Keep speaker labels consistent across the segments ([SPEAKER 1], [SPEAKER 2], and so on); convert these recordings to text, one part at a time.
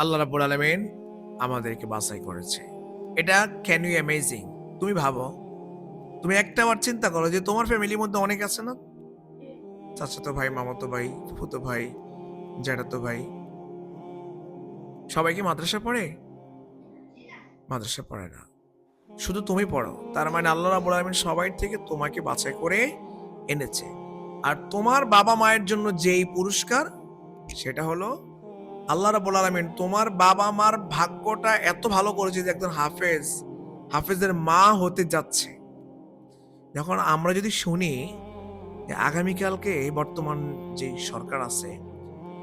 [SPEAKER 1] আল্লাহ রাব্বুল আলামিন আমাদেরকে বাছাই করেছে। এটা ক্যান ইউ অ্যামেজিং? তুমি ভাবো, তুমি একটাবার চিন্তা করো যে তোমার ফ্যামিলির মধ্যে অনেক আছে না? চাচাতো ভাই, মামাতো ভাই, ফুফুতো ভাই, জ্যাঠাতো ভাই, সবাই কি মাদ্রাসা পড়ে? মাদ্রাসা পড়ে না। শুধু তুমি পড়ো। তার মানে আল্লাহ রাব্বুল আলামিন সবাই থেকে তোমাকে বাছাই করে এনেছে। আর তোমার বাবা-মায়ের জন্য যেই পুরস্কার সেটা হলো আল্লাহ রাব্বুল আলামিন তোমার বাবা-মার ভাগ্যটা এত ভালো করেছে যে একজন হাফেজের মা হতে যাচ্ছে। যখন আমরা যদি শুনি যে আগামীকালকে বর্তমান যে সরকার আছে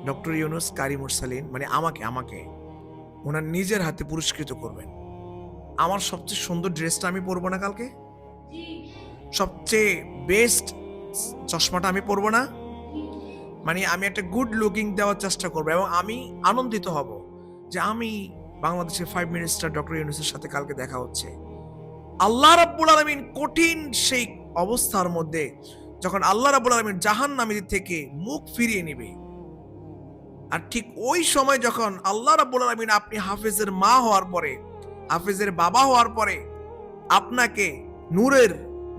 [SPEAKER 1] ডক্টর ইউনূস কারি মুরসালিন মানে আমাকে উনার নিজের হাতে পুরস্কৃত করবেন। আমার সবচেয়ে সুন্দর ড্রেসটা আমি পরবো না কালকে? সবচেয়ে বেস্ট চশমাটা আমি পরবো না? মানে আমি একটা গুড লুকিং দেওয়ার চেষ্টা করবো এবং আমি আনন্দিত হব যে আমি বাংলাদেশের 5 মিনিস্টার ডক্টর ইউনূসের সাথে কালকে দেখা হচ্ছে। আল্লাহ রাব্বুল আলামিন কঠিন সেই অবস্থার মধ্যে যখন আল্লাহ রাব্বুল আলামিন জাহান্নামীদের থেকে মুখ ফিরিয়ে নেবে, আর ঠিক ওই সময় যখন আল্লাহ রাব্বুল আলামিন আপনি হাফেজের মা হওয়ার পরে, হাফেজের বাবা হওয়ার পরে আপনাকে নূরের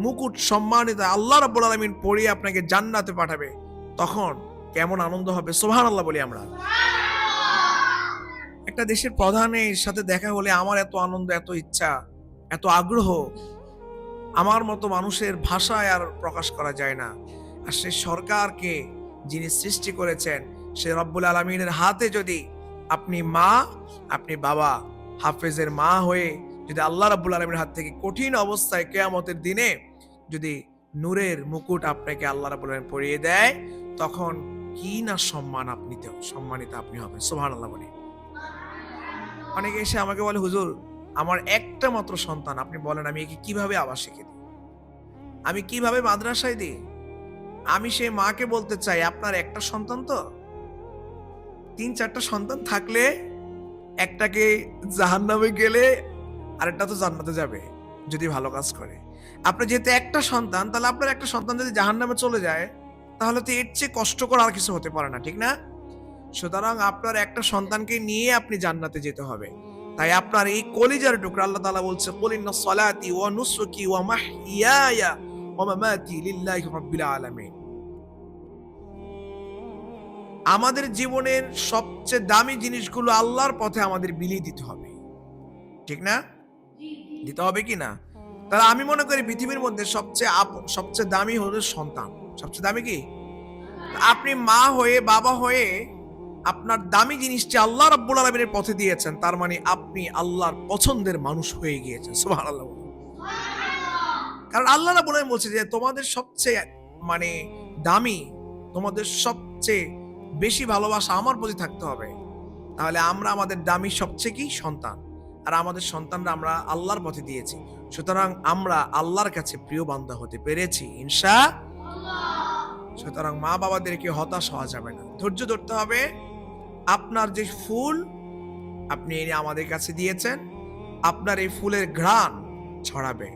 [SPEAKER 1] মুকুট সম্মানিত আল্লাহ রাব্বুল আলামিন পরিয়ে আপনাকে জান্নাতে পাঠাবে, তখন কেমন আনন্দ হবে সুবহানাল্লাহ বলি আমরা। একটা দেশের প্রধানের সাথে দেখা হলে আমার এত আনন্দ, এত ইচ্ছা, এত আগ্রহ, আমার মতো মানুষের ভাষায় আর প্রকাশ করা যায় না। আর সে সরকারকে যিনি সৃষ্টি করেছেন সে রব্বুল আলামিনের হাতে যদি আপনি মা, আপনি বাবা, হাফেজের মা হয়ে যদি আল্লাহ রাব্বুল আলামিনের হাত থেকে কঠিন অবস্থায় কিয়ামতের দিনে যদি নূরের মুকুট আপনাকে আল্লাহ রাব্বুল আলামিন পরিয়ে দেয়, তখন কি না সম্মানিত আপনি হবেন সুবহানাল্লাহ বলি। অনেকে এসে আমাকে বলে, হুজুর আমার একটা মাত্র সন্তান, আপনি বলেন আমি একে কিভাবে আবাসিকে দিই, আমি কিভাবে মাদ্রাসায় দিই? আমি সেই মাকে বলতে চাই আপনার একটা সন্তান তো, 3-4টা সন্তান থাকলে একটাকে জাহান্নামে গেলে আরেকটা তো জান্নাতে যাবে যদি ভালো কাজ করে। আপনার যেহেতু একটা সন্তান, তাহলে আপনার একটা সন্তান যদি জাহান্নামে চলে যায় তাহলে তো এর চেয়ে কষ্টকর আর কিছু হতে পারে না, ঠিক না? সুতরাং আপনার একটা সন্তানকে নিয়ে আপনি জান্নাতে যেতে হবে। তাই আপনার এই কলিজার টুকরা আল্লাহ তাআলা বলছে, কুল ইন্না সলাতি ওয়া নুসুকি ওয়া মাহইয়ায়া ওয়া মামাতি লিল্লাহি রাব্বিল আলামিন। আমাদের জীবনের সবচেয়ে দামি জিনিসগুলো আল্লাহর পথে আমাদের বিলিয়ে দিতে হবে, ঠিক না? দিতে হবে কি না? তাহলে আমি মনে করি পৃথিবীর মধ্যে সবচেয়ে দামি হলো সন্তান। সবচেয়ে দামি কি? আপনি মা হয়ে বাবা হয়ে আপনার দামি জিনিসটি আল্লাহ রাব্বুল আলামিনের পথে দিয়েছেন, তার মানে আপনি আল্লাহর পছন্দের মানুষ হয়ে গিয়েছেন সুবহানাল্লাহ। কারণ আল্লাহ রাব্বুল আলামিন বলছে যে তোমাদের সবচেয়ে মানে দামি, তোমাদের সবচেয়ে বেশি ভালোবাসা আমার প্রতি থাকতে হবে। তাহলে আমরা আমাদের দামি সবচেয়ে কি সন্তান, আর আমাদের সন্তানরা আমরা আল্লাহর পথে দিয়েছি। সুতরাং আমরা আল্লাহর কাছে প্রিয় বান্দা হতে পেরেছি ইনশাআল্লাহ। সুতরাং মা বাবাদেরকে হতাশ হওয়া যাবে না, ধৈর্য ধরতে হবে। আপনার যে ফুল আপনি এনে আমাদের কাছে দিয়েছেন, আপনার এই ফুলের ঘ্রাণ ছড়াবে,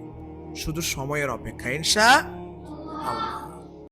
[SPEAKER 1] শুধু সময়ের অপেক্ষা ইনশাআল্লাহ।